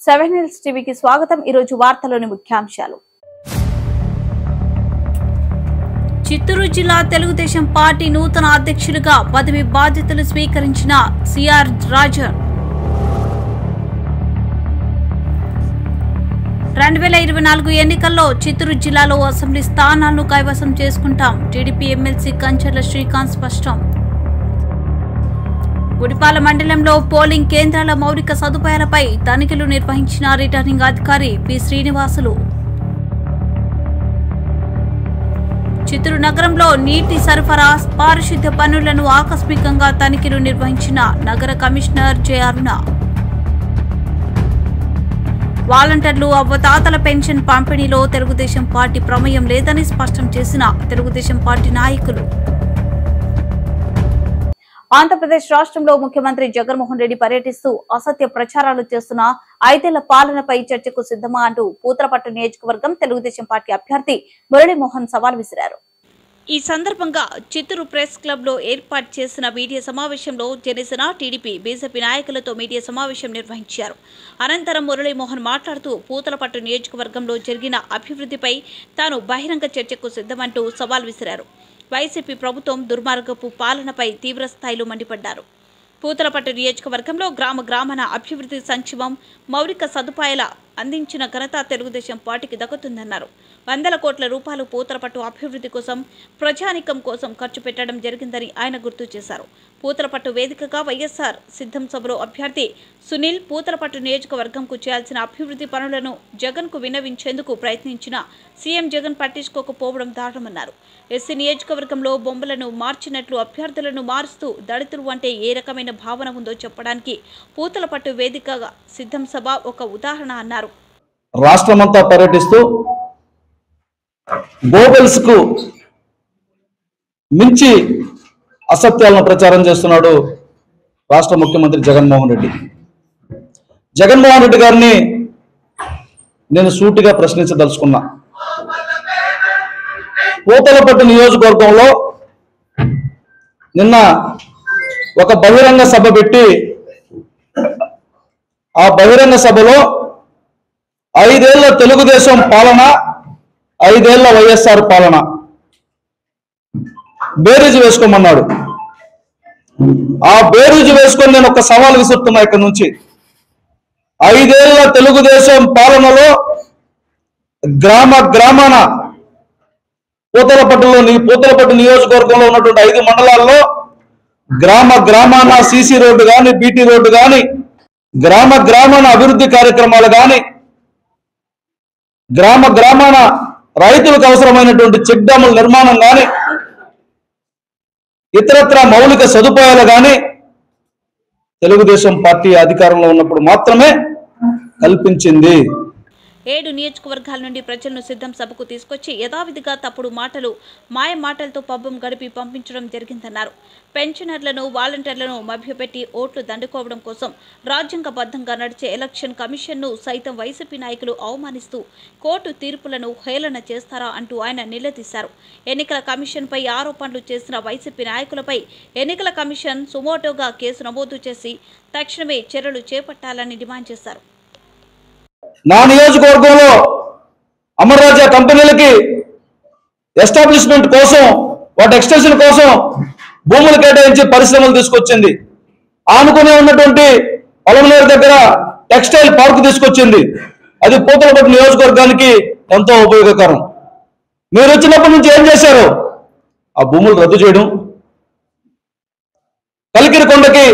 7 news టీవీకి స్వాగతం। ఈ రోజు వార్తలోని ముఖ్యాంశాలు। చిత్తూరు జిల్లా తెలుగుదేశం పార్టీ నూతన అధ్యక్షుడిగా పదవి బాధ్యతలు స్వీకరించిన సిఆర్ రాజన్ 2024 ఎన్నికల్లో చిత్తూరు జిల్లాలో అసెంబ్లీ స్థానాలను కైవసం చేసుకుంటాం। టీడీపీ ఎమ్మెల్సీ కంచర్ల శ్రీకాంత్ స్పష్టం। గుడిపాల మండలంలో పోలింగ్ కేంద్రాల మౌలిక సదుపాయాలపై తనిఖీలు నిర్వహించిన రిటర్నింగ్ అధికారి పి శ్రీనివాసులు। చిత్తూరు నగరంలో నీటి సరఫరా పారిశుద్ధ్య పనులను ఆకస్మికంగా తనిఖీలు నిర్వహించిన నగర కమిషనర్ జె అరుణ। వాలంటీర్లు అవ్వతాతల పెన్షన్ పంపిణీలో తెలుగుదేశం పార్టీ ప్రమేయం లేదని స్పష్టం చేసిన తెలుగుదేశం పార్టీ నాయకులు। ఆంధ్రప్రదేశ్ రాష్ట్రంలో ముఖ్యమంత్రి జగన్మోహన్ రెడ్డి పర్యటిస్తూ అసత్య ప్రచారాలు చేస్తున్న 5 ఏళ్ల పాలనపై చర్చకు సిద్ధమా అంటూ పూతలపట్టు నియోజకవర్గం తెలుగుదేశం పార్టీ అభ్యర్థి మురళీమోహన్ సవాల్ విసిరారు। ఈ సందర్భంగా చిత్తూరు ప్రెస్ క్లబ్ లో ఏర్పాటు చేసిన మీడియా సమావేశంలో జనసేన, టీడీపీ, బీజేపీ నాయకులతో మీడియా సమావేశం నిర్వహించారు। అనంతరం మురళీమోహన్ మాట్లాడుతూ పూతలపట్టు నియోజకవర్గంలో జరిగిన అభివృద్ధిపై తాను బహిరంగ చర్చకు సిద్ధమంటూ సవాల్ విసిరారు। వైసీపీ ప్రభుత్వం దుర్మార్గపు పాలనపై తీవ్ర స్థాయిలో మండిపడ్డారు। పూతలపట్టు నియోజకవర్గంలో గ్రామాన అభివృద్ధి, సంక్షేమం, మౌలిక సదుపాయాల అందించిన ఘనత తెలుగుదేశం పార్టీకి దక్కుతుందన్నారు। 100 కోట్ల రూపాయలు పూతలపట్టు అభివృద్ధి కోసం, ప్రజానీకం కోసం ఖర్చు పెట్టడం జరిగిందని ఆయన గుర్తు చేశారు। పూతలపట్టు వేదికగా వైఎస్ఆర్ సిద్ధం సభలో అభ్యర్థి సునీల్ పూతలపట్టు నియోజకవర్గంకు చేయాల్సిన అభివృద్ధి పనులను జగన్కు విన్నవించేందుకు ప్రయత్నించిన సీఎం జగన్ పట్టించుకోకపోవడం దారుణమన్నారు। ఎస్సీ నియోజకవర్గంలో బొమ్మలను మార్చినట్లు అభ్యర్థులను మారుస్తూ దళితులు అంటే ఏ రకమైన భావన ఉందో చెప్పడానికి పూతలపట్టు వేదికగా సిద్ధం సభ ఒక ఉదాహరణ అన్నారు। రాష్ట్రమంతా పర్యటిస్తూ గోబెల్స్ కు మించి అసత్యాలను ప్రచారం చేస్తున్నాడు రాష్ట్ర ముఖ్యమంత్రి జగన్మోహన్ రెడ్డి। జగన్మోహన్ రెడ్డి గారిని నేను సూటిగా ప్రశ్నించదలుచుకున్నా। పూతలపట్టు నియోజకవర్గంలో నిన్న ఒక బహిరంగ సభ పెట్టి ఆ బహిరంగ సభలో 5 ఏళ్ల తెలుగుదేశం పాలన, 5 ఏళ్ల వైఎస్ఆర్ పాలన బేరీజు వేసుకోమన్నాడు। ఆ బేరీజు వేసుకొని నేను ఒక సవాల్ విసురుతున్నా ఇక్కడ నుంచి। 5 ఏళ్ల తెలుగుదేశం పాలనలో గ్రామాన పూతలపట్టు నియోజకవర్గంలో ఉన్నటువంటి 5 మండలాల్లో గ్రామాన సీసీ రోడ్డు కానీ, బీటీ రోడ్డు కానీ, గ్రామాన అభివృద్ధి కార్యక్రమాలు కానీ, గ్రామాన రైతులకు అవసరమైనటువంటి చెక్ డ్యాముల నిర్మాణం కానీ, ఇతరత్ర మౌలిక సదుపాయాలు కానీ తెలుగుదేశం పార్టీ అధికారంలో ఉన్నప్పుడు మాత్రమే కల్పించింది। 7 నియోజకవర్గాల నుండి ప్రజలను సిద్ధం సభకు తీసుకొచ్చి యథావిధిగా తప్పుడు మాటలు, మాయ మాటలతో పబ్బం గడిపి పంపించడం జరిగిందన్నారు। పెన్షనర్లను, వాలంటీర్లను మభ్యపెట్టి ఓట్లు దండుకోవడం కోసం రాజ్యాంగబద్ధంగా నడిచే ఎలక్షన్ కమిషన్ను సైతం వైసీపీ నాయకులు అవమానిస్తూ కోర్టు తీర్పులను హేళన చేస్తారా అంటూ ఆయన నిలదీశారు। ఎన్నికల కమిషన్పై ఆరోపణలు చేసిన వైసీపీ నాయకులపై ఎన్నికల కమిషన్ సుమోటోగా కేసు నమోదు చేసి తక్షణమే చర్యలు చేపట్టాలని డిమాండ్ చేశారు। నా నియోజకవర్గంలో అమర్రాజా కంపెనీలకి ఎస్టాబ్లిష్మెంట్ కోసం, వాటి ఎక్స్టెన్షన్ కోసం భూములు కేటాయించి పరిశ్రమలు తీసుకొచ్చింది। ఆనుకునే ఉన్నటువంటి పొలంనేరు దగ్గర టెక్స్టైల్ పార్క్ తీసుకొచ్చింది। అది పూతలపట్టు నియోజకవర్గానికి ఎంతో ఉపయోగకరం। మీరు వచ్చినప్పటి నుంచి ఏం చేశారు? ఆ భూములు రద్దు చేయడం, కలికిరి కొండకి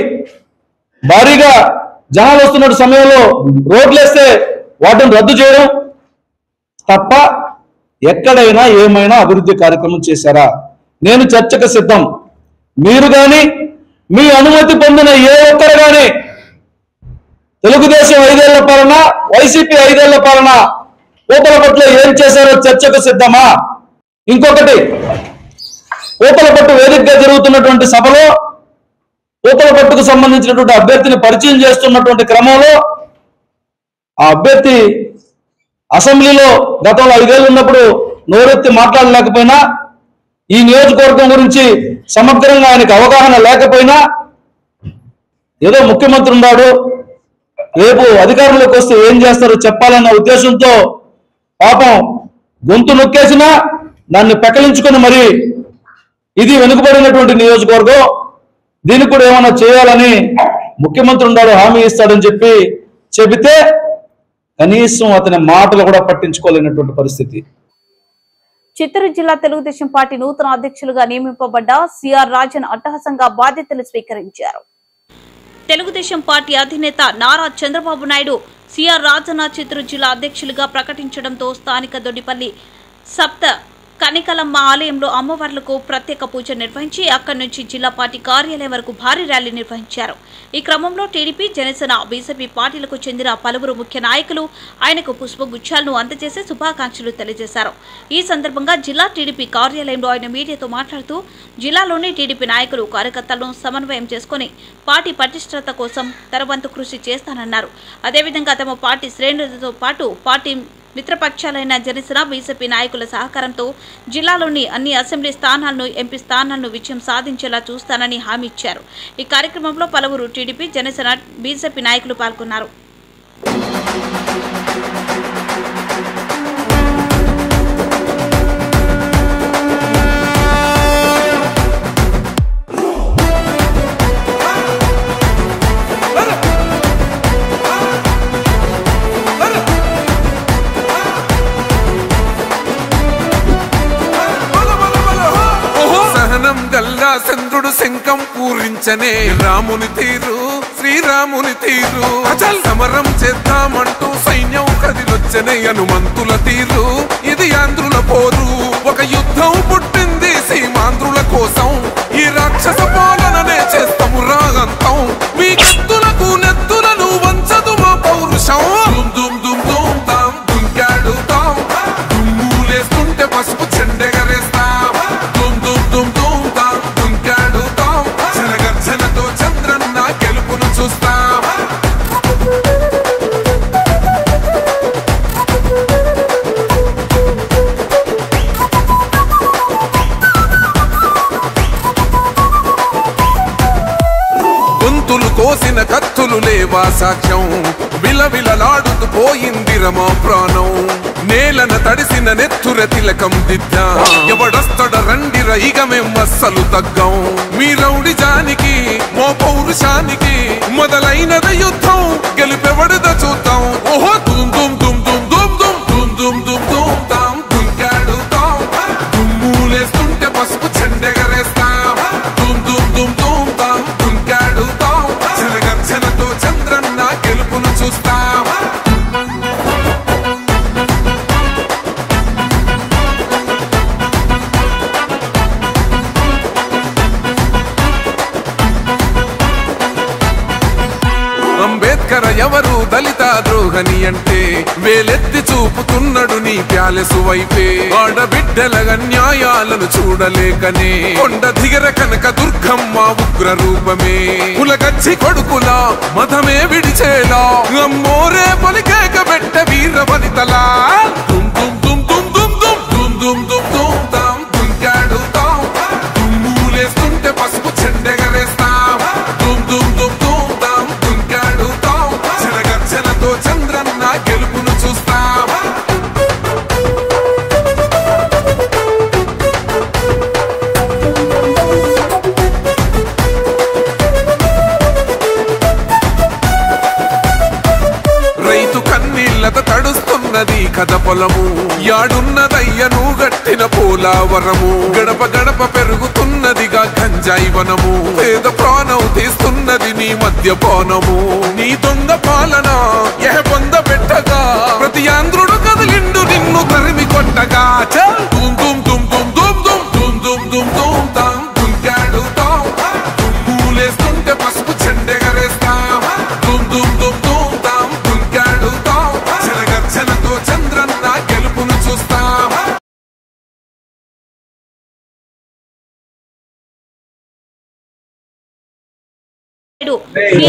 భారీగా జనాలు వస్తున్న సమయంలో రోడ్లు వేస్తే వాటిని రద్దు చేయడం తప్ప ఎక్కడైనా ఏమైనా అభివృద్ధి కార్యక్రమం చేశారా? నేను చర్చకు సిద్ధం। మీరు కానీ, మీ అనుమతి పొందిన ఏ ఒక్కరు కానీ తెలుగుదేశం 5 ఏళ్ల పాలన, వైసీపీ 5 ఏళ్ల పాలన పూతలపట్టులో ఏం చేశారో చర్చకు సిద్ధమా? ఇంకొకటి, పూతలపట్టు వేదికగా జరుగుతున్నటువంటి సభలో పూతలపట్టుకు సంబంధించినటువంటి అభ్యర్థిని పరిచయం చేస్తున్నటువంటి క్రమంలో ఆ అభ్యర్థి అసెంబ్లీలో గతంలో 5 ఏళ్ళు ఉన్నప్పుడు నోరెత్తి మాట్లాడలేకపోయినా, ఈ నియోజకవర్గం గురించి సమగ్రంగా ఆయనకు అవగాహన లేకపోయినా, ఏదో ముఖ్యమంత్రి ఉన్నాడు, రేపు అధికారంలోకి వస్తే ఏం చేస్తారో చెప్పాలన్న ఉద్దేశంతో పాపం గొంతు నొక్కేసినా దాన్ని పెకలించుకొని మరి ఇది వెనుకబడినటువంటి నియోజకవర్గం, దీనికి కూడా ఏమైనా చేయాలని ముఖ్యమంత్రి ఉన్నాడు హామీ ఇస్తాడని చెబితే కనీసం అతని మాటలు కూడా పట్టించుకోలేనటువంటి పరిస్థితి. చిత్తూరు జిల్లా తెలుగుదేశం పార్టీ నూతన అధ్యక్షులుగా నియమింపబడ్డ సిఆర్ రాజన్ అట్టహాసంగా బాధ్యతలు స్వీకరించారు. తెలుగుదేశం పార్టీ అధినేత నారా చంద్రబాబు నాయుడు సిఆర్ రాజన్ చిత్తూరు జిల్లా అధ్యక్షులుగా ప్రకటించడంతో స్థానిక దొడ్డిపల్లి సప్త కనికలమ్మ ఆలయంలో అమ్మవార్లకు ప్రత్యేక పూజ నిర్వహించి అక్కడి నుంచి జిల్లా పార్టీ కార్యాలయం వరకు భారీ ర్యాలీ నిర్వహించారు. ఈ క్రమంలో టీడీపీ, జనసేన, బీజేపీ పార్టీలకు చెందిన పలువురు ముఖ్య నాయకులు ఆయనకు పుష్పగుచ్చాలను అందజేసి శుభాకాంక్షలు తెలియజేశారు. ఈ సందర్భంగా జిల్లా టీడీపీ కార్యాలయంలో ఆయన మీడియాతో మాట్లాడుతూ జిల్లాలోని టీడీపీ నాయకులు, కార్యకర్తలను సమన్వయం చేసుకుని పార్టీ పటిష్టత కోసం తన వంతు కృషి చేస్తానన్నారు. అదేవిధంగా తమ పార్టీ శ్రేణులతో పాటు పార్టీ మిత్రపక్షాలైన జనసేన, బీజేపీ నాయకుల సహకారంతో జిల్లాలోని అన్ని అసెంబ్లీ స్థానాలను, ఎంపీ స్థానాలను విజయం సాధించేలా చూస్తానని హామీ ఇచ్చారు. ఈ కార్యక్రమంలో పలువురు టీడీపీ, జనసేన, బీజేపీ నాయకులు పాల్గొన్నారు. చంద్రుడు శంఖం పూరించనే రాముని తీరు, శ్రీరాముని తీరు. అచల్ సమరం చేద్దామంటూ సైన్యం కదిలొచ్చనే హనుమంతుల తీరు. ఇది ఆంధ్రుల పోరు, ఒక యుద్ధం పుట్టింది సీమాంధ్రుల కోసం. ఈ రాక్షస పాలననే చేస్తాము రాగంతం. మీ కత్తులకు నెత్తులను వంచదు మా పౌరుషం. దుమ్ దుమ్ దుమ్ తాం దుంకాడుతాం, దుమ్ములేస్తుంటే పసుపు చెండెగరేస్తాం. దుమ్ దుమ్ దుమ్ దుమ్ తాం దుంకాడుతాం, జనగర్జనతో చంద్రన్న గెలుపును చూస్తాం. గొంతులు కోసిన కత్తులు లేవా సాక్ష్యం, విలవిలలాడుతూ పోయింది రమా ప్రాణం. నేలన తడిసిన నెత్తుర తిలకం దిద్దా, ఎవడొస్తడ రండి రైగ మేం అస్సలు తగ్గం. మీ రౌడి జానికి, మో పౌరుషానికి మొదలైనద యుద్ధం, గెలుపెవడద చూద్దాం. ఓహో దుమ్ దుమ్ దుమ్ దుమ్ దుమ్ దుమ్ దుమ్ దుమ్ దుమ్ దుమ్ తాం దుంకాడుతాం, దుమ్ములేస్తుంటే పసుపు చెండెగరేస్తాం. దుమ్ దుమ్ దుమ్ దుమ్ తాం దుంకాడుతాం, జనగర్జనతో చంద్రన్న గెలుపును చూస్తాం. అంబేద్కర్ ఎవరు దళిత ద్రోహని అంటే వేలెత్తి చూపుతున్నాడు నీ ప్యాలెసు వైపే. ఆడబిడ్డల న్యాయాలను చూడలేకనే కొండ దిగర కనక దుర్గమ్మ ఉగ్ర రూపమే. కులగచ్చి కొడుకులా మతమే విడిచేలా అమ్మోరే పలికేక పెట్ట వీర వనితలా. దుమ్ దుమ్ దుమ్ దుమ్ దుమ్ దుమ్ దుమ్ దుమ్ దుమ్ దుమ్ తాం దుంకాడుతాం, దుమ్ములేస్తుంటే పసుపు చెండెగరేస్తాం. దుమ్ దుమ్ దుమ్ దుమ్ తాం దుంకాడుతాం, జనగర్జనతో చంద్రన్న గెలుపును చూస్తాం. రైతు కన్నీళ్లతో తడుస్తున్నది కథ పొలము, యాడున్నదయ్యను గట్టిన పోలావరము. గడప గడప పెరుగుతున్నదిగా గంజాయి వనము, పేద ప్రాణం తీస్తున్నది నీ మద్యపానము. నీ దొంగ పాలన ఎహ పొంద పెట్టగా ప్రతి ఆంధ్రుడు కదిలిండు నిన్ను తరిమి కొట్టగా. చల్ దుమ్ దుమ్ దుమ్ దుమ్ దుమ్ దుమ్ దుమ్ దుమ్ దుమ్ దుమ్ తాం దుంకాడుతాం, దుమ్ములేస్తుంటే పసుపు చెండెగరేస్తాం. దుమ్ దుమ్ దుమ్ దుమ్ తాం దుంకాడుతాం, జనగర్జనతో చంద్రన్న గెలుపును చూస్తాం.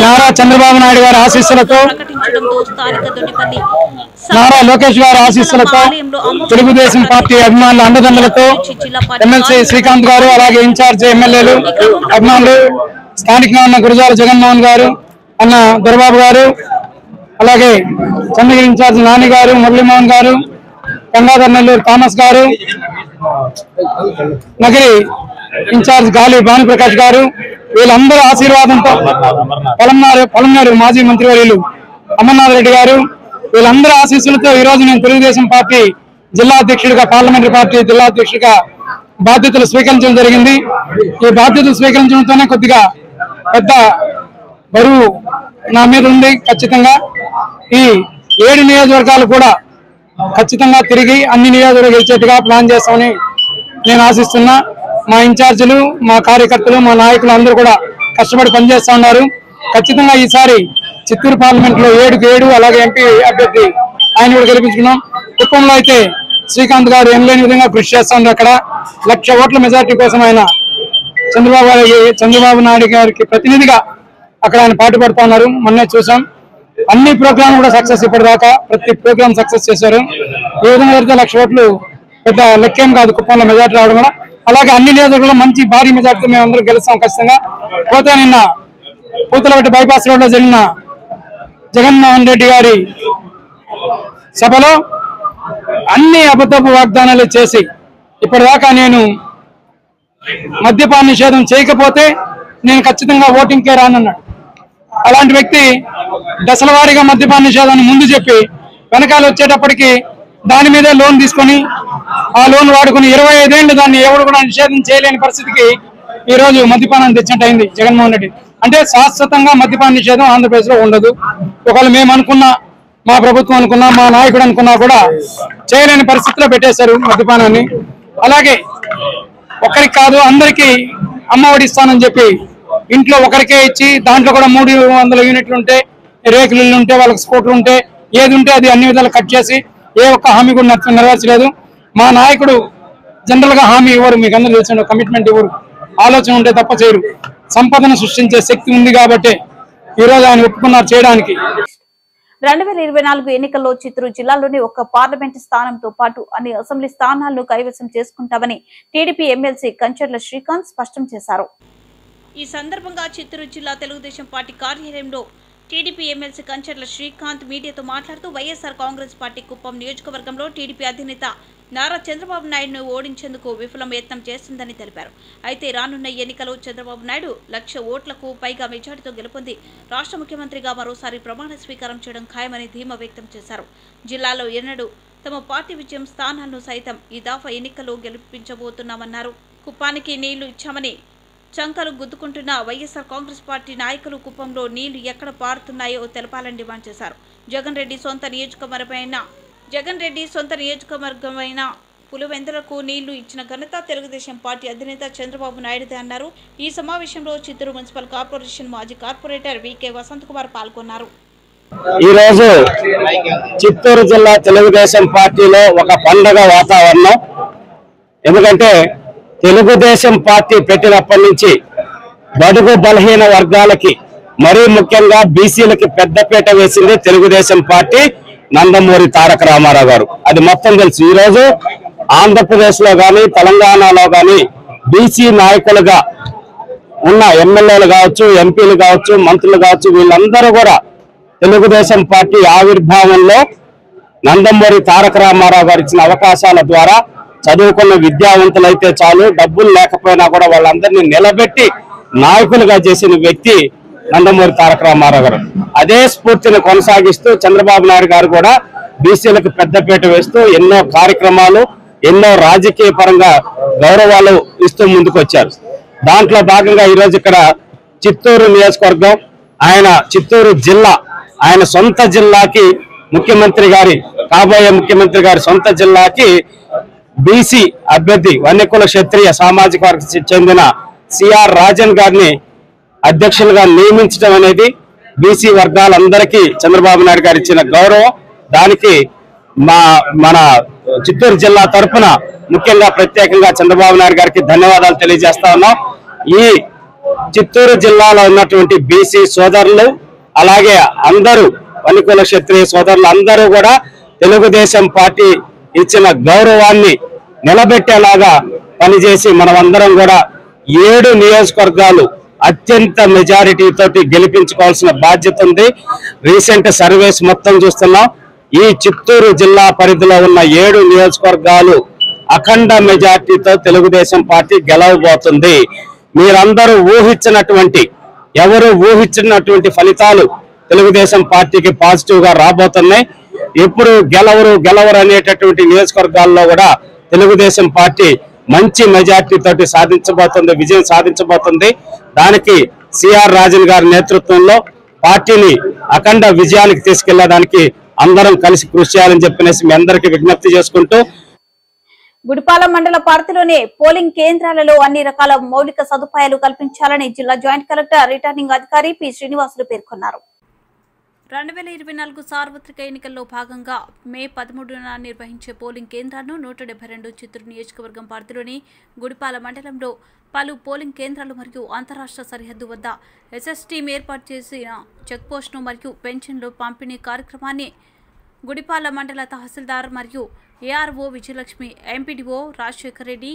నారా చంద్రబాబు నాయుడు గారి ఆశీస్సులతో, నారా లోకేష్ గారి ఆశీస్సులతో, తెలుగుదేశం పార్టీ అభిమానుల అండదండలతో ఎమ్మెల్సీ శ్రీకాంత్ గారు, అలాగే ఇన్ఛార్జ్ ఎమ్మెల్యేలు, అభిమానులు, స్థానికంగా ఉన్న గురజాల జగన్మోహన్ గారు, అన్న దొరబాబు గారు, అలాగే చంద్రగిరి ఇన్ఛార్జ్ నాని గారు, మురళీమోహన్ గారు, గంగాధర్ నెల్లూరు థామస్ గారు, నగరి ఇన్ఛార్జ్ గాలి భానుప్రకాష్ గారు, వీళ్ళందరూ ఆశీర్వాదంతో పలమనేరు మాజీ మంత్రివర్యులు అమర్నాథ్ రెడ్డి గారు, వీళ్ళందరూ ఆశీస్సులతో ఈ రోజు నేను తెలుగుదేశం పార్టీ జిల్లా అధ్యక్షుడిగా, పార్లమెంటరీ పార్టీ జిల్లా అధ్యక్షుడిగా బాధ్యతలు స్వీకరించడం జరిగింది. ఈ బాధ్యతలు స్వీకరించడంతోనే కొద్దిగా పెద్ద బరువు నా మీద ఉంది. ఖచ్చితంగా ఈ 7 నియోజకవర్గాలు కూడా ఖచ్చితంగా తిరిగి అన్ని నియోజకవర్గాలు గెలిచేట్టుగా ప్లాన్ చేస్తామని నేను ఆశిస్తున్నా. మా ఇన్ఛార్జీలు, మా కార్యకర్తలు, మా నాయకులు అందరూ కూడా కష్టపడి పనిచేస్తా ఉన్నారు. ఖచ్చితంగా ఈసారి చిత్తూరు పార్లమెంట్ లో 7కు 7, అలాగే ఎంపీ అభ్యర్థి ఆయన కూడా గెలిపించుకున్నాం. కుప్పంలో అయితే శ్రీకాంత్ గారు ఎనలేని విధంగా కృషి చేస్తా ఉన్నారు. అక్కడ 1,00,000 ఓట్ల మెజార్టీ కోసం ఆయన చంద్రబాబు నాయుడు గారికి ప్రతినిధిగా అక్కడ ఆయన పాటుపడుతూ ఉన్నారు. మొన్నే చూసాం. అన్ని ప్రోగ్రాం కూడా సక్సెస్, ఇప్పటిదాకా ప్రతి ప్రోగ్రామ్ సక్సెస్ చేశారు. ఈ విధంగా అయితే 1,00,000 ఓట్లు పెద్ద లెక్కేం కాదు కుప్పంలో మెజార్టీ రావడం కూడా. అలాగే అన్ని నియోజకవర్గాల్లో మంచి భారీ మెజార్టీతో మేము అందరూ గెలుస్తాం ఖచ్చితంగా. పోతే నిన్న పూతలపట్టి బైపాస్ రోడ్ లో జరిగిన జగన్మోహన్ రెడ్డి గారి సభలో అన్ని అబద్ధపు వాగ్దానాలు చేసి ఇప్పటిదాకా నేను మద్యపాన నిషేధం చేయకపోతే నేను ఖచ్చితంగా ఓటింగ్కే రానన్నాడు. అలాంటి వ్యక్తి దశల వారీగా మద్యపాన నిషేధాన్ని ముందు చెప్పి వెనకాల వచ్చేటప్పటికి దాని మీదే లోన్ తీసుకొని ఆ లోన్ వాడుకుని 25 ఏళ్ళు దాన్ని ఎవరు కూడా నిషేధం చేయలేని పరిస్థితికి ఈ రోజు మద్యపానాన్ని తెచ్చినట్టు అయింది జగన్మోహన్ రెడ్డి. అంటే శాశ్వతంగా మద్యపాన నిషేధం ఆంధ్రప్రదేశ్ లో ఉండదు. ఒకవేళ మేము అనుకున్నా, మా ప్రభుత్వం అనుకున్నా, మా నాయకుడు అనుకున్నా కూడా చేయలేని పరిస్థితిలో పెట్టేశారు మద్యపానాన్ని. అలాగే ఒకరికి కాదు అందరికీ అమ్మఒడి ఇస్తానని చెప్పి ఇంట్లో ఒకరికే ఇచ్చి దాంట్లో కూడా 300 యూనిట్లు ఉంటే, రేకులు ఇల్లు ఉంటే, వాళ్ళకి స్కూటర్ ఉంటే, ఏది ఉంటే అది అన్ని విధాలు కట్ చేసి ఏ ఒక్క హామీ కూడా నెరవేర్చలేదు. మా నాయకుడు జనరల్ గా హామీ ఇవ్వరు, మీకు అందరూ తెలిసిన కమిట్మెంట్ ఇవ్వరు. ఆలోచన ఉంటే తప్ప చేయరు. సంపదను సృష్టించే శక్తి ఉంది కాబట్టి ఈ రోజు ఆయన ఒప్పుకున్నారు చేయడానికి. 2024 ఎన్నికల్లో చిత్తూరు జిల్లాలోని ఒక్క పార్లమెంటు స్థానంతో పాటు అన్ని అసెంబ్లీ స్థానాలను కైవసం చేసుకుంటామని టీడీపీ ఎమ్మెల్సీ కంచర్ల శ్రీకాంత్ స్పష్టం చేశారు. ఈ సందర్భంగా చిత్తూరు జిల్లా తెలుగుదేశం పార్టీ కార్యాలయంలో టీడీపీ ఎమ్మెల్సీ కంచర్ల శ్రీకాంత్ మీడియాతో మాట్లాడుతూ వైఎస్ఆర్ కాంగ్రెస్ పార్టీ కుప్పం నియోజకవర్గంలో టీడీపీ అధినేత నారా చంద్రబాబు నాయుడును ఓడించేందుకు విఫలం యత్నం చేస్తుందని తెలిపారు. అయితే రానున్న ఎన్నికల్లో చంద్రబాబు నాయుడు 1,00,000 ఓట్లకు పైగా మెజార్టీతో గెలుపొంది రాష్ట్ర ముఖ్యమంత్రిగా మరోసారి ప్రమాణ స్వీకారం చేయడం ఖాయమని ధీమా వ్యక్తం చేశారు. జిల్లాలో ఎన్నడూ తమ పార్టీ విజయం స్థానాలను సైతం ఈ దఫా ఎన్నికల్లో గెలిపించబోతున్నామన్నారు. కుప్పానికి నీళ్లు ఇచ్చామని చంకలు గుద్దుకుంటున్న వైఎస్ఆర్ కాంగ్రెస్ పార్టీ నాయకులు కుప్పంలో నీళ్లు ఎక్కడ పారుతున్నాయో తెలపాలని డిమాండ్ చేశారు. జగన్ రెడ్డి సొంత నియోజకవర్గమైన పులివెందులకు నీళ్లు ఇచ్చిన ఘనత తెలుగుదేశం పార్టీ అధినేత చంద్రబాబు నాయుడుదే అన్నారు. ఈ సమావేశంలో చిత్తూరు మున్సిపల్ కార్పొరేషన్ మాజీ కార్పొరేటర్ వికే వసంత్ కుమార్ పాల్గొన్నారు. ఈరోజు చిత్తూరు జిల్లా తెలుగుదేశం పార్టీలో ఒక పండగ వాతావరణం. ఎందుకంటే తెలుగుదేశం పార్టీ పెట్టినప్పటి నుంచి బడుగు బలహీన వర్గాలకి, మరీ ముఖ్యంగా బీసీలకి పెద్దపీట వేసింది తెలుగుదేశం పార్టీ, నందమూరి తారక రామారావు గారు. అది మొత్తం తెలుసు. ఈ రోజు ఆంధ్రప్రదేశ్ లో గాని తెలంగాణలో గాని బీసీ నాయకులుగా ఉన్న ఎమ్మెల్యేలు కావచ్చు, ఎంపీలు కావచ్చు, మంత్రులు కావచ్చు, వీళ్ళందరూ కూడా తెలుగుదేశం పార్టీ ఆవిర్భావంలో నందమూరి తారక రామారావు గారు ఇచ్చిన అవకాశాల ద్వారా చదువుకున్న విద్యావంతులైతే చాలు, డబ్బులు లేకపోయినా కూడా వాళ్ళందరినీ నిలబెట్టి నాయకులుగా చేసిన వ్యక్తి నందమూరి తారక రామారావు గారు. అదే స్ఫూర్తిని కొనసాగిస్తూ చంద్రబాబు నాయుడు గారు కూడా బీసీలకు పెద్దపీట వేస్తూ ఎన్నో కార్యక్రమాలు, ఎన్నో రాజకీయ పరంగా గౌరవాలు ఇస్తూ ముందుకు వచ్చారు. దాంట్లో భాగంగా ఈరోజు ఇక్కడ చిత్తూరు నియోజకవర్గం, ఆయన చిత్తూరు జిల్లా, ఆయన సొంత జిల్లాకి ముఖ్యమంత్రి గారి, కాబోయే ముఖ్యమంత్రి గారి సొంత జిల్లాకి బీసీ అభ్యర్థి వన్యకుల క్షత్రియ సామాజిక వర్గానికి చెందిన సిఆర్ రాజన్ గారిని అధ్యక్షులుగా నియమించడం అనేది బీసీ వర్గాలందరికీ చంద్రబాబు నాయుడు గారు ఇచ్చిన గౌరవం. దానికి మన చిత్తూరు జిల్లా తరఫున ముఖ్యంగా ప్రత్యేకంగా చంద్రబాబు నాయుడు గారికి ధన్యవాదాలు తెలియజేస్తా ఉన్నాం. ఈ చిత్తూరు జిల్లాలో ఉన్నటువంటి బీసీ సోదరులు, అలాగే అందరూ వన్యకుల క్షత్రియ సోదరులు అందరూ కూడా తెలుగుదేశం పార్టీ ఇచ్చిన గౌరవాన్ని నిలబెట్టేలాగా పనిచేసి మనమందరం కూడా 7 నియోజకవర్గాలు అత్యంత మెజారిటీ తోటి గెలిపించుకోవాల్సిన బాధ్యత ఉంది. రీసెంట్ సర్వేస్ మొత్తం చూస్తున్నాం. ఈ చిత్తూరు జిల్లా పరిధిలో ఉన్న 7 నియోజకవర్గాలు అఖండ మెజార్టీతో తెలుగుదేశం పార్టీ గెలవబోతుంది. మీరందరూ ఎవరు ఊహించినటువంటి ఫలితాలు తెలుగుదేశం పార్టీకి పాజిటివ్ గా రాబోతున్నాయి. ఎప్పుడు గెలవరు అనేటటువంటి నియోజకవర్గాల్లో కూడా తెలుగుదేశం పార్టీ మంచి మెజార్టీ తోటి విజయం సాధించబోతుంది. దానికి సిఆర్ రాజన్ గారి నేతృత్వంలో పార్టీని అఖండ విజయానికి తీసుకెళ్లడానికి అందరం కలిసి కృషి చేయాలని చెప్పనేసి మీ అందరికీ విజ్ఞప్తి చేసుకుంటూ, గుడిపాల మండల పరిధిలోనే పోలింగ్ కేంద్రాలలో అన్ని రకాల మౌలిక సదుపాయాలు కల్పించాలని జిల్లా జాయింట్ కలెక్టర్ రిటర్నింగ్ అధికారి పి శ్రీనివాసులు పేర్కొన్నారు. 2024 సార్వత్రిక ఎన్నికల్లో భాగంగా మే 13న నిర్వహించే పోలింగ్ కేంద్రాలను 172 చిత్తూరు నియోజకవర్గం పరిధిలోని గుడిపాల మండలంలో పలు పోలింగ్ కేంద్రాలు మరియు అంతరాష్ట్ర సరిహద్దు వద్ద ఎస్ఎస్ టీం ఏర్పాటు చేసిన చెక్పోస్టును మరియు పెన్షన్లు పంపిణీ కార్యక్రమాన్ని గుడిపాల మండల తహసీల్దార్ మరియు ARO Vijayalakshmi, MPDO Rajasekhar Reddy,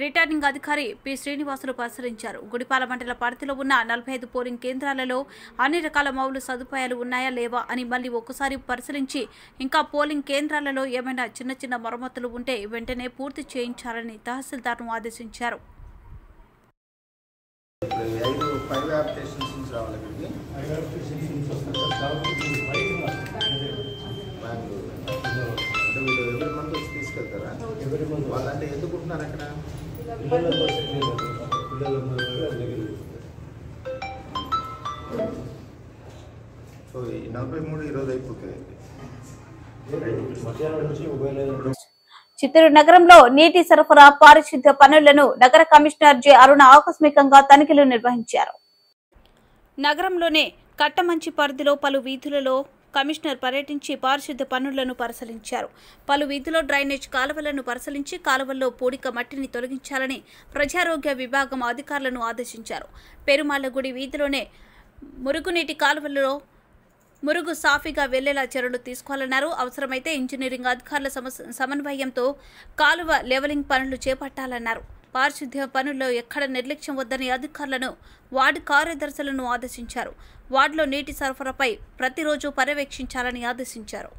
returning అధికారి పి శ్రీనివాసులు పరిశీలించారు. గుడిపాల మండల పరిధిలో ఉన్న 45 పోలింగ్ కేంద్రాలలో అన్ని రకాల మౌలిక సదుపాయాలు ఉన్నాయా లేవా అని మళ్లీ ఒక్కసారి పరిశీలించి ఇంకా పోలింగ్ కేంద్రాలలో ఏమైనా చిన్న మరమ్మతులు ఉంటే వెంటనే పూర్తి చేయించాలని తహసీల్దార్ను ఆదేశించారు. వాళ్ళంటే ఎందుకుంటున్నారు అక్కడ? సో ఈ 43 ఈరోజు అయిపోతాయి. చిత్తూరు నగరంలో నీటి సరఫరా పారిశుద్ధ్య పనులను నగర కమిషనర్ జె అరుణ ఆకస్మికంగా తనిఖీలు నిర్వహించారు. నగరంలోనే కట్టమంచి పరిధిలో పలు వీధులలో కమిషనర్ పర్యటించి పారిశుద్ధ్య పనులను పరిశీలించారు. పలు వీధుల్లో డ్రైనేజ్ కాలువలను పరిశీలించి కాలువల్లో పూడిక మట్టిని తొలగించాలని ప్రజారోగ్య విభాగం అధికారులను ఆదేశించారు. పెరుమాళ్లగుడి వీధిలోనే మురుగునీటి కాలువల్లో మురుగు సాఫీగా వెళ్లేలా చర్యలు తీసుకోవాలన్నారు. అవసరమైతే ఇంజనీరింగ్ అధికారుల సమన్వయంతో కాలువ లెవెలింగ్ పనులు చేపట్టాలన్నారు. పారిశుద్ధ్య పనుల్లో ఎక్కడ నిర్లక్ష్యం వద్దని అధికారులను వార్డు కార్యదర్శులను ఆదేశించారు. వార్డులో నీటి సరఫరాపై ప్రతిరోజు పర్యవేక్షించాలని ఆదేశించారు.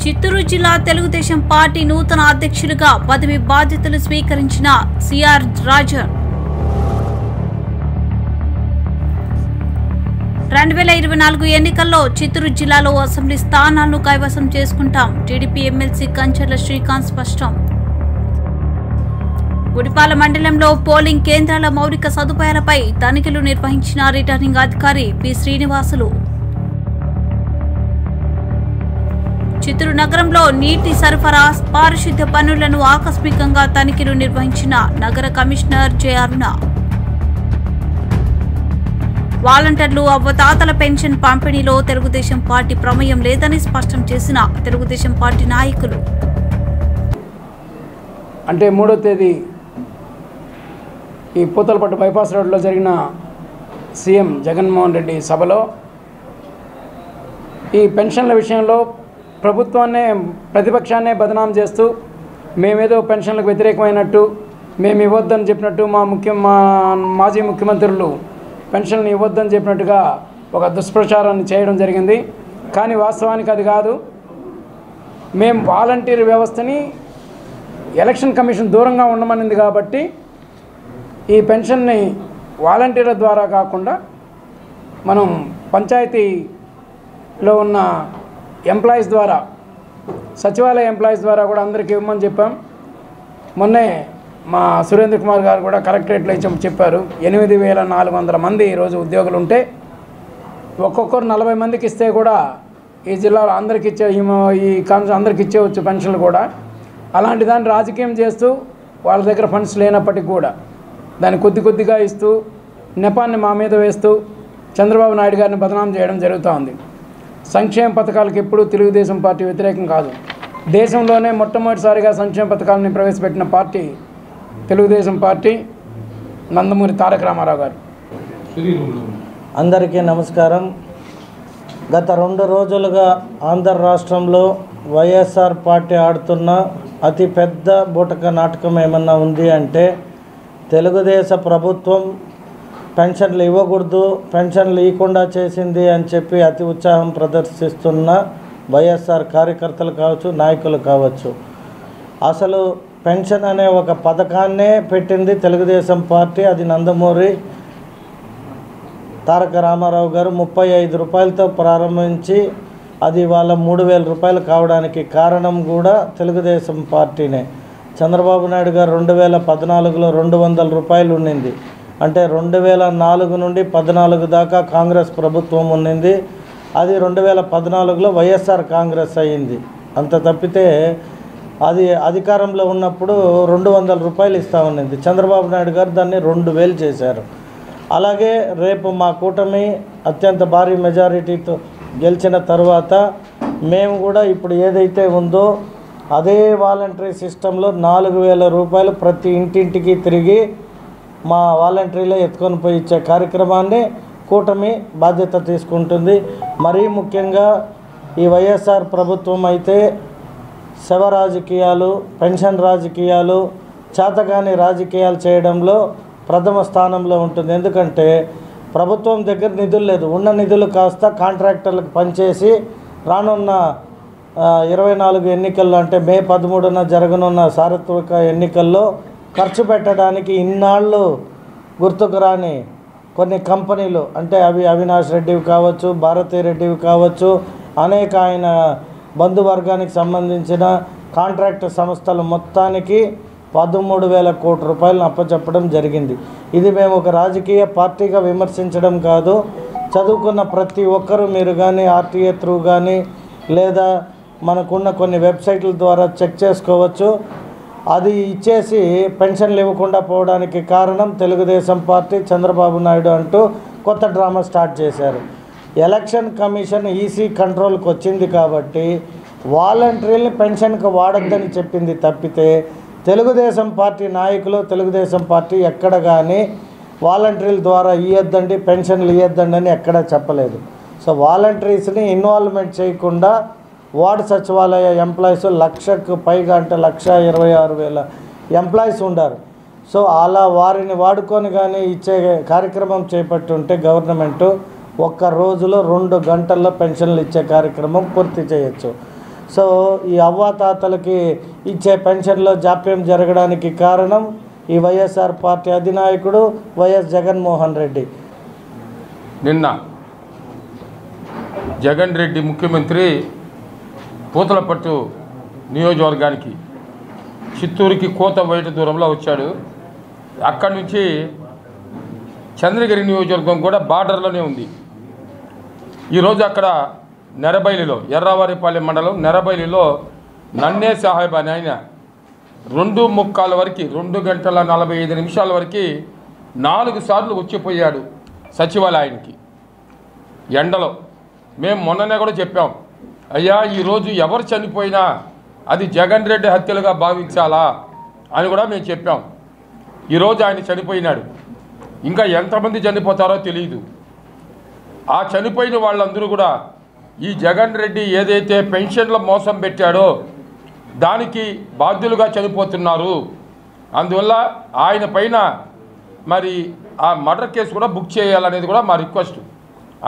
చిత్తూరు జిల్లా తెలుగుదేశం పార్టీ నూతన అధ్యక్షులుగా పదవి బాధ్యతలు స్వీకరించిన సిఆర్ రాజన్ 2024 ఎన్నికల్లో చిత్తూరు జిల్లాలో అసెంబ్లీ స్థానాలను కైవసం చేసుకుంటాం. టీడీపీ ఎమ్మెల్సీ కంచర్ల శ్రీకాంత్ స్పష్టం. గుడిపాల మండలంలో పోలింగ్ కేంద్రాల మౌలిక సదుపాయాలపై తనిఖీలు నిర్వహించిన రిటర్నింగ్ అధికారి పి శ్రీనివాసులు. చిత్తూరు నగరంలో నీటి సరఫరా పారిశుద్ధ్య పనులను ఆకస్మికంగా తనిఖీలు నిర్వహించిన నగర కమిషనర్ జె అరుణ. వాలంటీర్లు అవ్వతాతల పెన్షన్ పంపిణీలో తెలుగుదేశం పార్టీ ప్రమేయం లేదని స్పష్టం చేసిన తెలుగుదేశం పార్టీ నాయకులు. అంటే 3వ తేదీ ఈ పూతలపట్టు బైపాస్ రోడ్లో జరిగిన సీఎం జగన్మోహన్ రెడ్డి సభలో ఈ పెన్షన్ల విషయంలో ప్రభుత్వాన్నే ప్రతిపక్షాన్నే బదనాం చేస్తూ మేమేదో పెన్షన్లకు వ్యతిరేకమైనట్టు, మేము ఇవ్వద్దని చెప్పినట్టు, మా మాజీ ముఖ్యమంత్రులు పెన్షన్లు ఇవ్వద్దని చెప్పినట్టుగా ఒక దుష్ప్రచారాన్ని చేయడం జరిగింది. కానీ వాస్తవానికి అది కాదు. మేము వాలంటీర్ వ్యవస్థని ఎలక్షన్ కమిషన్ దూరంగా ఉండమనింది కాబట్టి ఈ పెన్షన్ని వాలంటీర్ల ద్వారా కాకుండా మనం పంచాయతీలో ఉన్న ఎంప్లాయీస్ ద్వారా, సచివాలయ ఎంప్లాయీస్ ద్వారా కూడా అందరికీ ఇవ్వమని చెప్పాం. మొన్నే మా సురేంద్ర కుమార్ గారు కూడా కలెక్టరేట్లో చెప్పారు. 8,400 మంది ఈరోజు ఉద్యోగులు ఉంటే ఒక్కొక్కరు 40 మందికి ఇస్తే కూడా ఈ జిల్లాలో అందరికి ఇచ్చే ఈ కాన్స్టిట్యూన్సీ అందరికి ఇచ్చేవచ్చు పెన్షన్లు కూడా. అలాంటి దాన్ని రాజకీయం చేస్తూ వాళ్ళ దగ్గర ఫండ్స్ లేనప్పటికీ కూడా దాన్ని కొద్దిగా ఇస్తూ నెపాన్ని మా మీద వేస్తూ చంద్రబాబు నాయుడు గారిని బదనాం చేయడం జరుగుతూ ఉంది. సంక్షేమ పథకాలకు ఎప్పుడూ తెలుగుదేశం పార్టీ వ్యతిరేకం కాదు. దేశంలోనే మొట్టమొదటిసారిగా సంక్షేమ పథకాలను ప్రవేశపెట్టిన పార్టీ తెలుగుదేశం పార్టీ, నందమూరి తారక రామారావు గారు. అందరికీ నమస్కారం. గత 2 రోజులుగా ఆంధ్ర రాష్ట్రంలో వైఎస్ఆర్ పార్టీ ఆడుతున్న అతిపెద్ద బూటక నాటకం ఏమన్నా ఉంది అంటే, తెలుగుదేశ ప్రభుత్వం పెన్షన్లు ఇవ్వకూడదు, పెన్షన్లు ఇవ్వకుండా చేసింది అని చెప్పి అతి ఉత్సాహం ప్రదర్శిస్తున్న వైఎస్ఆర్ కార్యకర్తలు కావచ్చు, నాయకులు కావచ్చు. అసలు పెన్షన్ అనే ఒక పథకాన్నే పెట్టింది తెలుగుదేశం పార్టీ. అది నందమూరి తారక రామారావు గారు 35 రూపాయలతో ప్రారంభించి అది వాళ్ళ 3000 రూపాయలు కావడానికి కారణం కూడా తెలుగుదేశం పార్టీనే. చంద్రబాబు నాయుడు గారు 2014లో 200 రూపాయలు ఉండింది. అంటే 2004 నుండి 14 దాకా కాంగ్రెస్ ప్రభుత్వం ఉండింది. అది 2014లో వైఎస్ఆర్ కాంగ్రెస్ అయ్యింది. అంత తప్పితే అది అధికారంలో ఉన్నప్పుడు 200 రూపాయలు ఇస్తూ ఉండింది. చంద్రబాబు నాయుడు గారు దాన్ని 2000 చేశారు. అలాగే రేపు మా కూటమి అత్యంత భారీ మెజారిటీతో గెలిచిన తర్వాత మేము కూడా ఇప్పుడు ఏదైతే ఉందో అదే వాలంటరీ సిస్టంలో 4000 రూపాయలు ప్రతి ఇంటింటికి తిరిగి మా వాలంటరీలో ఎత్తుకొని పోయి ఇచ్చే కార్యక్రమాన్ని కూటమి బాధ్యత తీసుకుంటుంది. మరీ ముఖ్యంగా ఈ వైఎస్ఆర్ ప్రభుత్వం అయితే శవ రాజకీయాలు, పెన్షన్ రాజకీయాలు, చేతగాని రాజకీయాలు చేయడంలో ప్రథమ స్థానంలో ఉంటుంది. ఎందుకంటే ప్రభుత్వం దగ్గర నిధులు లేదు. ఉన్న నిధులు కాస్త కాంట్రాక్టర్లకు పనిచేసి రానున్న 24 ఎన్నికల్లో అంటే మే 13న జరగనున్న సార్వత్రిక ఎన్నికల్లో ఖర్చు పెట్టడానికి ఇన్నాళ్ళు గుర్తుకు రాని కొన్ని కంపెనీలు, అంటే అవి అవినాష్ రెడ్డివి కావచ్చు, భారతీ రెడ్డివి కావచ్చు, అనేక ఆయన బంధువర్గానికి సంబంధించిన కాంట్రాక్ట్ సంస్థలు మొత్తానికి 13,000 కోట్ల రూపాయలను అప్పచెప్పడం జరిగింది. ఇది మేము ఒక రాజకీయ పార్టీగా విమర్శించడం కాదు. చదువుకున్న ప్రతి ఒక్కరూ మీరు కానీ ఆర్టీఏ త్రూ కానీ లేదా మనకున్న కొన్ని వెబ్సైట్ల ద్వారా చెక్ చేసుకోవచ్చు. అది ఇచ్చేసి పెన్షన్లు ఇవ్వకుండా పోవడానికి కారణం తెలుగుదేశం పార్టీ, చంద్రబాబు నాయుడు అంటూ కొత్త డ్రామా స్టార్ట్ చేశారు. ఎలక్షన్ కమిషన్ ఈసీ కంట్రోల్కి వచ్చింది కాబట్టి వాలంటీర్ని పెన్షన్కి వాడొద్దని చెప్పింది తప్పితే తెలుగుదేశం పార్టీ నాయకులు, తెలుగుదేశం పార్టీ ఎక్కడ కానీ వాలంటీర్ల ద్వారా ఇవ్వద్దండి, పెన్షన్లు ఇవ్వద్దండి అని ఎక్కడా చెప్పలేదు. సో వాలంటీర్స్ని ఇన్వాల్వ్మెంట్ చేయకుండా వార్డు సచివాలయ ఎంప్లాయీస్ 1,00,000కు పైగా, అంటే 1,26,000 ఎంప్లాయీస్ ఉండారు. సో అలా వారిని వాడుకొని కానీ ఇచ్చే కార్యక్రమం చేపట్టుంటే గవర్నమెంటు ఒక్క రోజులో 2 గంటల్లో పెన్షన్లు ఇచ్చే కార్యక్రమం పూర్తి చేయొచ్చు. సో ఈ అవ్వాతాతలకి ఇచ్చే పెన్షన్లో జాప్యం జరగడానికి కారణం ఈ వైఎస్ఆర్ పార్టీ అధినాయకుడు వైఎస్ జగన్మోహన్ రెడ్డి. నిన్న జగన్ రెడ్డి ముఖ్యమంత్రి పూతలపట్టు నియోజకవర్గానికి, చిత్తూరుకి కోత బయట దూరంలో వచ్చాడు. అక్కడి నుంచి చంద్రగిరి నియోజకవర్గం కూడా బార్డర్లోనే ఉంది. ఈరోజు అక్కడ నెరబైలిలో, ఎర్రవారిపాలెం మండలం నెరబైలిలో నన్నే సాహెబ్ అని ఆయన 2:45 వరకు, 2 గంటల 45 నిమిషాల వరకు 4 సార్లు వచ్చిపోయాడు సచివాలయానికి ఎండలో. మేము మొన్ననే కూడా చెప్పాం, అయ్యా ఈరోజు ఎవరు చనిపోయినా అది జగన్ రెడ్డి హత్యలుగా భావించాలా అని కూడా మేము చెప్పాం. ఈరోజు ఆయన చనిపోయినాడు. ఇంకా ఎంతమంది చనిపోతారో తెలియదు. ఆ చనిపోయిన వాళ్ళందరూ కూడా ఈ జగన్ రెడ్డి ఏదైతే పెన్షన్ల మోసం పెట్టాడో దానికి బాధ్యులుగా చనిపోతున్నారు. అందువల్ల ఆయన పైన మరి ఆ మర్డర్ కేసు కూడా బుక్ చేయాలనేది కూడా మా రిక్వెస్ట్.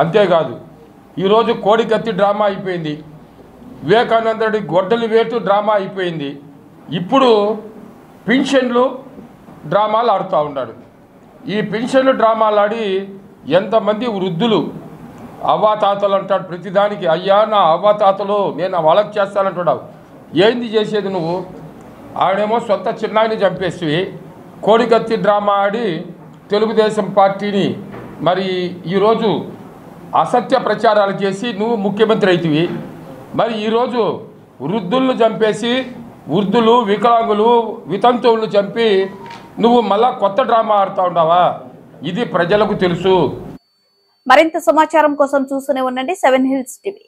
అంతేకాదు ఈరోజు కోడికత్తి డ్రామా అయిపోయింది, వివేకానంద రెడ్డి గొడ్డలి వేటు డ్రామా అయిపోయింది. ఇప్పుడు పెన్షన్లు డ్రామాలు ఆడుతూ ఉన్నాడు. ఈ పెన్షన్లు డ్రామాలు ఆడి ఎంతమంది వృద్ధులు అవ్వాతాతలు అంటాడు ప్రతిదానికి. అయ్యా నా అవ్వాతాతలు నేను వాళ్ళకి చేస్తానంటున్నావు. ఏంది చేసేది నువ్వు? ఆడేమో సొంత చిన్నాయిని చంపేసి కోడికత్తి డ్రామా ఆడి తెలుగుదేశం పార్టీని మరి ఈరోజు అసత్య ప్రచారాలు చేసి నువ్వు ముఖ్యమంత్రి అవుతివి. మరి ఈరోజు వృద్ధులను చంపేసి, వృద్ధులు, వికలాంగులు, వితంతువులను చంపి నువ్వు మళ్ళా కొత్త డ్రామా ఆడుతూ ఉన్నావా? ఇది ప్రజలకు తెలుసు. మరింత సమాచారం కోసం చూస్తూనే ఉండండి 7 హిల్స్ టీవీ.